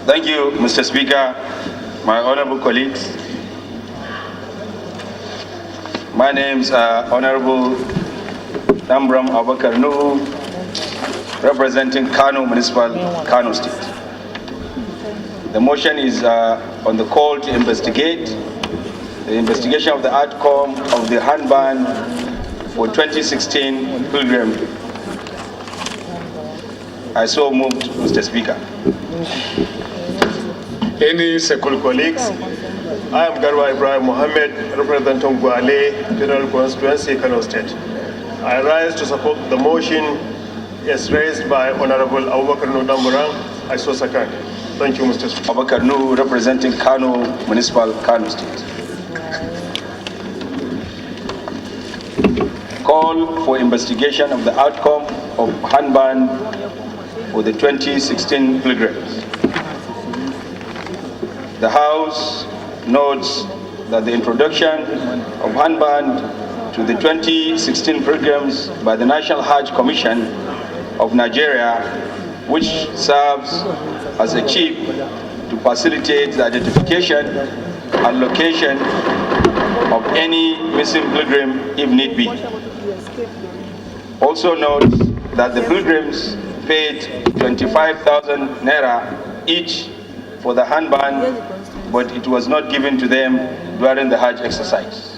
Thank you, Mr. Speaker, my honorable colleagues. My name is Honorable Danburam Abubakar Nuhu, representing Kano Municipal, Kano State. The motion is on the call to investigate the investigation of the outcome of the Hanbanned for 2016 pilgrim. I so moved, Mr. Speaker. Any second colleagues? I am Garba Ibrahim Mohammed, representing Gwale General Constituency, Kano State. I rise to support the motion as raised by Honorable Abubakar Nuhu Danburam. I so second. Thank you, Mr. Speaker. Abubakar Nuhu, representing Kano Municipal, Kano State. Call for investigation of the outcome of Hanbanned for the 2016 pilgrims. The House notes that the introduction of Hanbanned to the 2016 pilgrims by the National Hajj Commission of Nigeria, which serves as a chip to facilitate the identification and location of any missing pilgrim if need be. Also notes that the pilgrims paid 25,000 naira each for the Hanbanned, but it was not given to them during the Hajj exercise.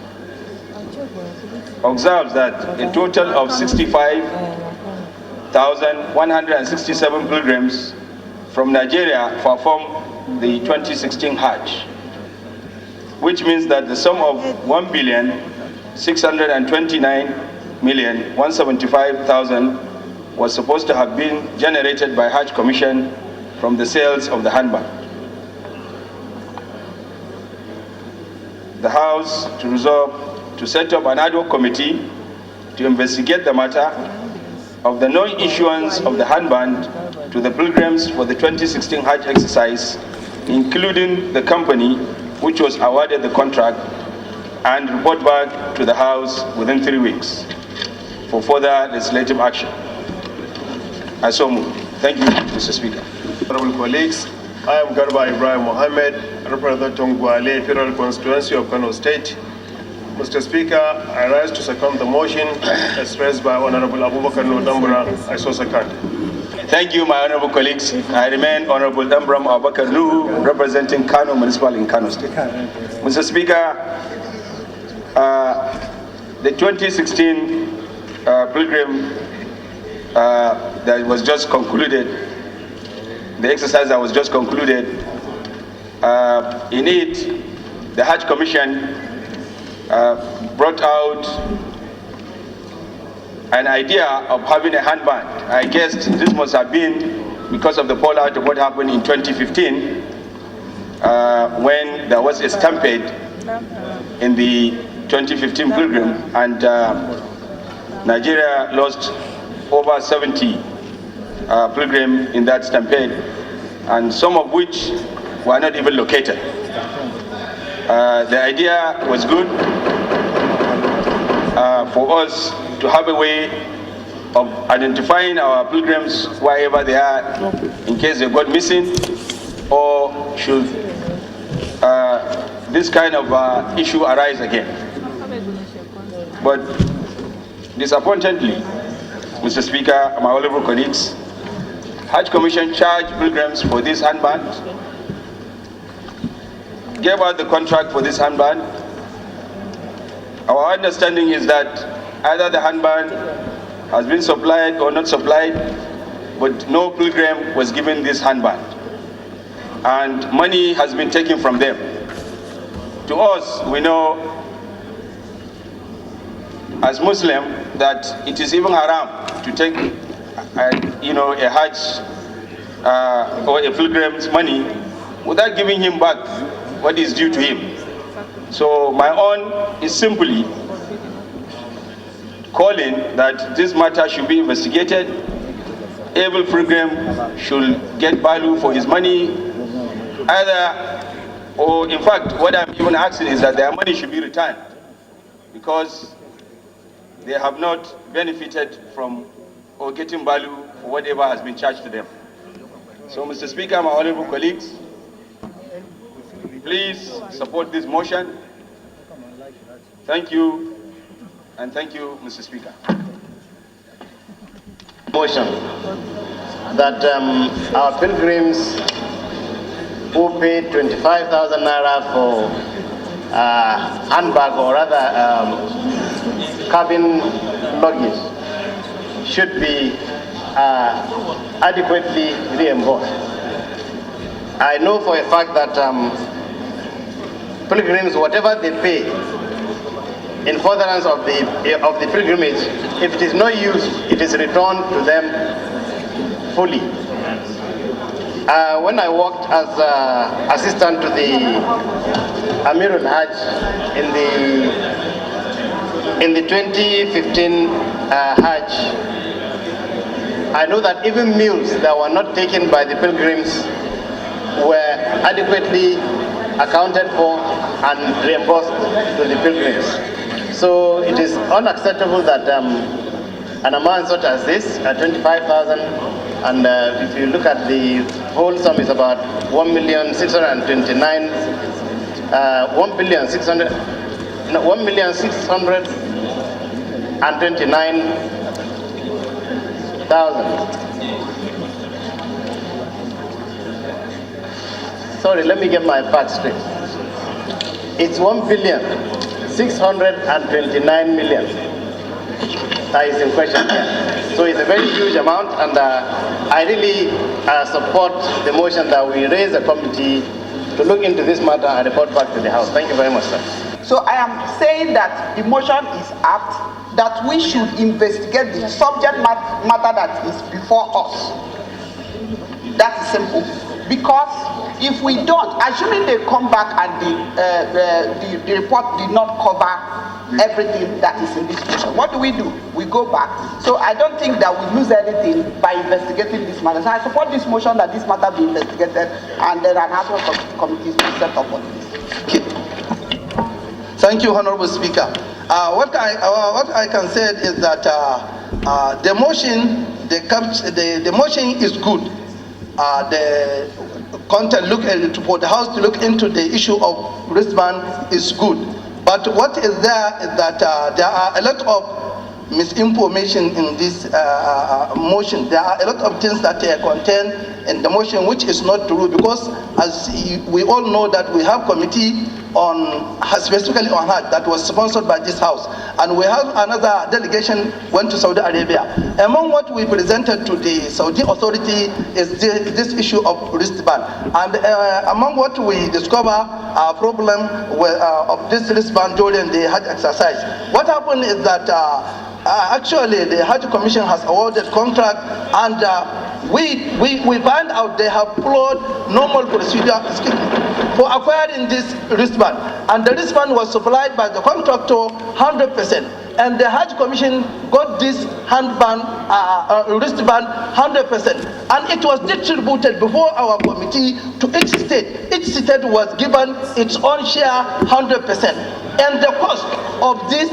Observes that a total of 65,167 pilgrims from Nigeria performed the 2016 Hajj, which means that the sum of 1,629,175,000 was supposed to have been generated by Hajj Commission from the sales of the Hanbanned. The House to resolve to set up an ad hoc committee to investigate the matter of the non-issuance of the Hanbanned to the pilgrims for the 2016 Hajj exercise, including the company which was awarded the contract, and report back to the House within 3 weeks for further legislative action. I so move. Thank you, Mr. Speaker. Honorable colleagues, I am Garba Ibrahim Mohammed, representing Gwale Federal Constituency of Kano State. Mr. Speaker, I rise to second the motion as raised by Honorable Abubakar Nuhu Danburam. I so second. Thank you, my honorable colleagues. I remain Honorable Danburam Abubakar Nuhu, representing Kano Municipal in Kano State. Mr. Speaker, the 2016 pilgrim that was just concluded, the exercise that was just concluded, in it, the Hajj Commission brought out an idea of having a Hanbanned. I guess this must have been because of the fallout of what happened in 2015 when there was a stampede in the 2015 pilgrim, and Nigeria lost over 70 pilgrim in that stampede, and some of which were not even located. The idea was good for us to have a way of identifying our pilgrims wherever they are in case they got missing, or should this kind of issue arise again. But disappointingly, Mr. Speaker, my honorable colleagues, Hajj Commission charged pilgrims for this Hanbanned, gave out the contract for this Hanbanned. Our understanding is that either the Hanbanned has been supplied or not supplied, but no pilgrim was given this Hanbanned, and money has been taken from them. To us, we know as Muslim that it is even haram to take a Hajj or a pilgrim's money without giving him back what is due to him. So my own is simply calling that this matter should be investigated. Every pilgrim should get value for his money, either, or in fact, what I'm even asking is that their money should be returned, because they have not benefited from or getting value for whatever has been charged to them. So, Mr. Speaker, my honorable colleagues, please support this motion. Thank you, and thank you, Mr. Speaker. Motion that our pilgrims who paid 25,000 naira for handbag or rather cabin luggage should be adequately reimbursed. I know for a fact that pilgrims, whatever they pay in furtherance of the pilgrimage, if it is not used, it is returned to them fully. When I worked as assistant to the Amir al-Hajj in the 2015 Hajj, I know that even meals that were not taken by the pilgrims were adequately accounted for and reimbursed to the pilgrims. So it is unacceptable that an amount such as this, 25,000, and if you look at the whole sum, is about 1,629,000. Sorry, let me get my facts straight. It's 1,629,000,000 that is in question here. So it's a very huge amount, and I really support the motion that we raise a committee to look into this matter and report back to the House. Thank you very much, sir. So I am saying that the motion is apt, that we should investigate the subject matter that is before us. That is simple. Because if we don't, assuming they come back and the report did not cover everything that is in this motion, what do? We go back. So I don't think that we lose anything by investigating this matter. So I support this motion that this matter be investigated and then an ad hoc committee be set up on this. Okay. Thank you, Honorable Speaker. What I can say is that the motion is good. The content for the House to look into the issue of wristband is good. But what is there is that there are a lot of misinformation in this motion. There are a lot of things that are contained in the motion which is not true, because as we all know that we have committee on, specifically on Hajj, that was sponsored by this House, and we have another delegation went to Saudi Arabia. Among what we presented to the Saudi authority is this issue of wristband, and among what we discover a problem of this wristband during the Hajj exercise. What happened is that actually the Hajj Commission has awarded contract, and we find out they have followed normal procedure for acquiring this wristband, and the wristband was supplied by the contractor 100%, and the Hajj Commission got this wristband 100%, and it was distributed before our committee to each state. Each state was given its own share 100%, and the cost of this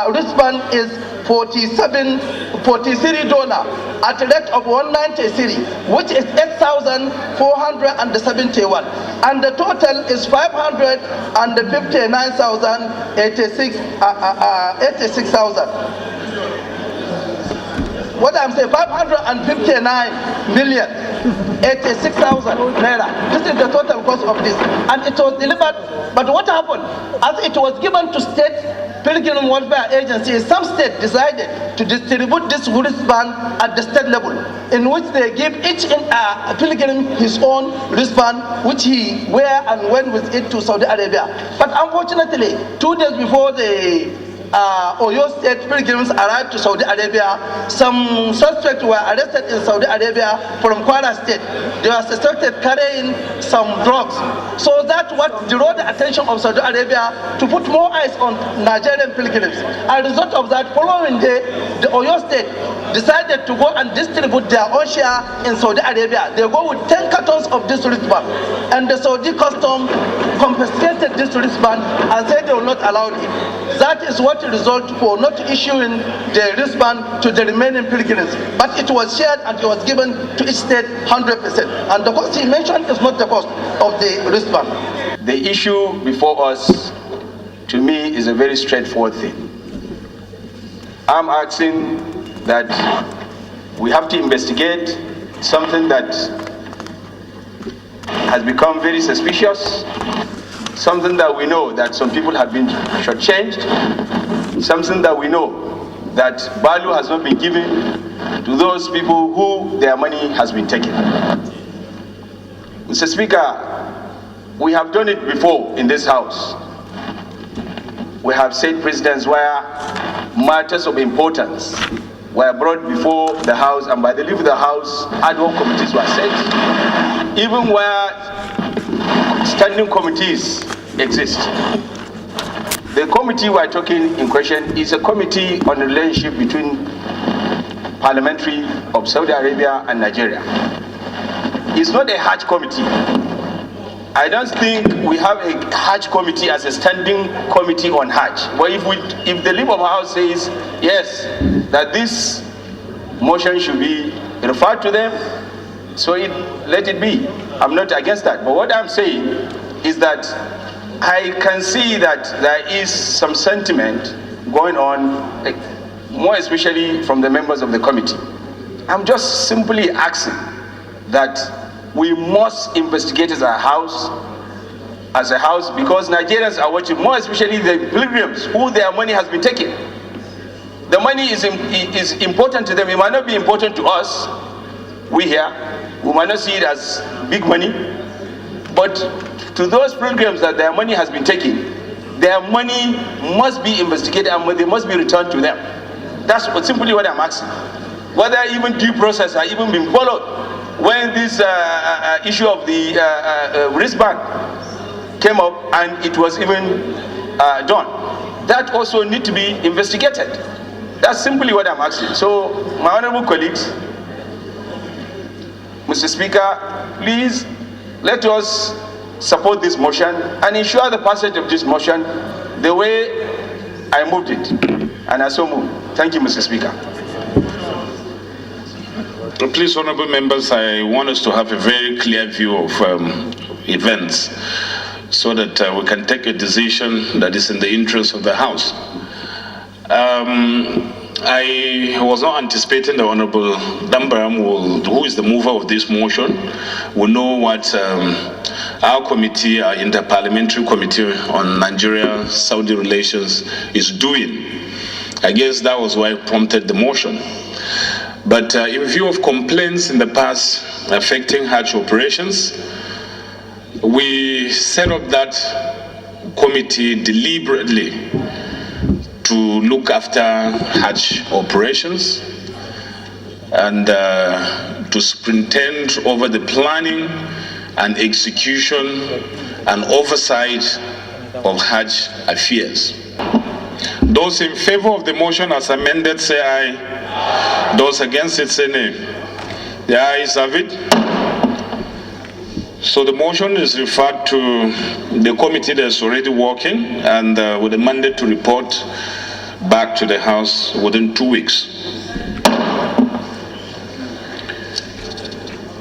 wristband is $43 at a rate of 193, which is 8,471, and the total is 559,086,000. What I'm saying, 559,086,000 naira. This is the total cost of this, and it was delivered. But what happened? As it was given to state Pilgrim Welfare Agency, some state decided to distribute this wristband at the state level, in which they give each pilgrim his own wristband, which he wear and went with it to Saudi Arabia. But unfortunately, 2 days before the Oyo State pilgrims arrived to Saudi Arabia, some suspects were arrested in Saudi Arabia from Kwara State. They were suspected carrying some drugs. So that's what drew the attention of Saudi Arabia to put more eyes on Nigerian pilgrims. As a result of that, following day, the Oyo State decided to go and distribute their own share in Saudi Arabia. They go with 10 cartons of this wristband, and the Saudi custom confiscated this wristband and said they will not allow it. That is what resulted for not issuing the wristband to the remaining pilgrims. But it was shared and it was given to each state 100%. And the cost he mentioned is not the cost of the wristband. The issue before us, to me, is a very straightforward thing. I'm asking that we have to investigate something that has become very suspicious, something that we know that some people have been shortchanged, something that we know that value has not been given to those people who their money has been taken. Mr. Speaker, we have done it before in this House. We have set precedents where matters of importance were brought before the House, and by the leave of the House, ad hoc committees were set, even where standing committees exist. The committee we're talking in question is a committee on the relationship between parliamentary of Saudi Arabia and Nigeria. It's not a Hajj committee. I don't think we have a Hajj committee as a standing committee on Hajj. But if the leave of House says yes, that this motion should be referred to them, so let it be. I'm not against that. But what I'm saying is that I can see that there is some sentiment going on, more especially from the members of the committee. I'm just simply asking that we must investigate as a house, because Nigerians are watching, more especially the pilgrims who their money has been taken. The money is important to them. It might not be important to us. We here, we might not see it as big money, but to those pilgrims that their money has been taken, their money must be investigated and they must be returned to them. That's simply what I'm asking. Whether even due process are even being followed when this issue of the wristband came up and it was even done. That also need to be investigated. That's simply what I'm asking. So, my honorable colleagues, Mr. Speaker, please let us support this motion and ensure the passage of this motion the way I moved it. And I so move. Thank you, Mr. Speaker. Please, honorable members, I want us to have a very clear view of events so that we can take a decision that is in the interest of the House. I was not anticipating the Honorable Danburam, who is the mover of this motion, will know what our committee, our Interparliamentary Committee on Nigeria-Saudi Relations is doing. I guess that was why it prompted the motion. But in view of complaints in the past affecting Hajj operations, we set up that committee deliberately to look after Hajj operations and to superintend over the planning and execution and oversight of Hajj affairs. Those in favor of the motion as amended say aye. Those against it say nay. The ayes have it. So the motion is referred to the committee that's already working and with a mandate to report back to the House within 2 weeks.